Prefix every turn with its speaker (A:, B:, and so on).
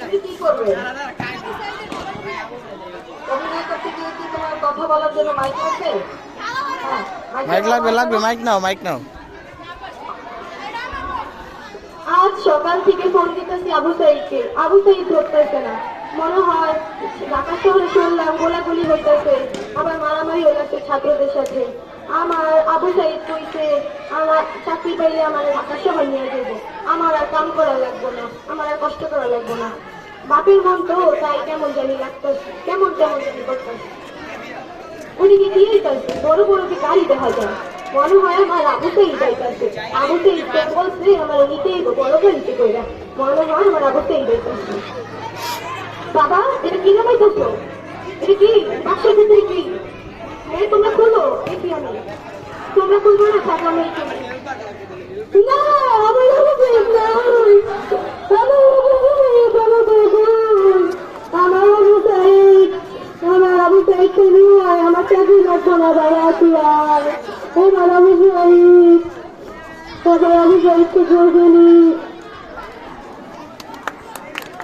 A: তুমি কি করবে? অভিনয় করতে গিয়ে কি তোমার কথা বলার জন্য মাইক আছে? হ্যাঁ,
B: মাইক লাগবে লাগবে, মাইক নাও মাইক নাও।
A: আজ সকাল থেকে ফোন দিতেছি আবু সাইদকে, আবু সাইদ ধরতেছে না। মনে হয় ঢাকা শহরে শুনলাম গোলাগুলি হইতেছে, আবার মারামারি হইতেছে ছাত্রদের সাথে। আমার আবু সাইদ কইছে আমার চাকরি পাইলে আমার ঢাকা শহর নিয়ে যাবো, আমার আর কাম করা লাগবো না, আমার আর কষ্ট করা লাগবো না। বাপের মন তো তাই কেমন জানি লাগতেছে, কেমন কেমন জানি করতেছে। ওদিকে কি হইতেছে, বড় বড় যে গাড়ি দেখা যায়, মনে হয় আমার আবু সাইদ যাইতেছে। আবু সাইদ তো বলছে আমার নিতেই বড় গাড়িতে কইরা, মনে হয় আমার আবু সাইদ যাইতেছে। বাবা এটা কি নামাইতেছো? এটা কি বাক্সের ভিতরে কি? তোমরা খুলো, দেখি আমি। তোমরা খুলবো না, থাকো আমি এখানে। না আমার আবু সাইদ নাই, আমার আবু সাইদ, আমার আবু সাইদকে নিয়ে আয়, আমার চাকরি লাগবো না বাবা, তুই আর আমার আবু সাইদকে ধরবে নি।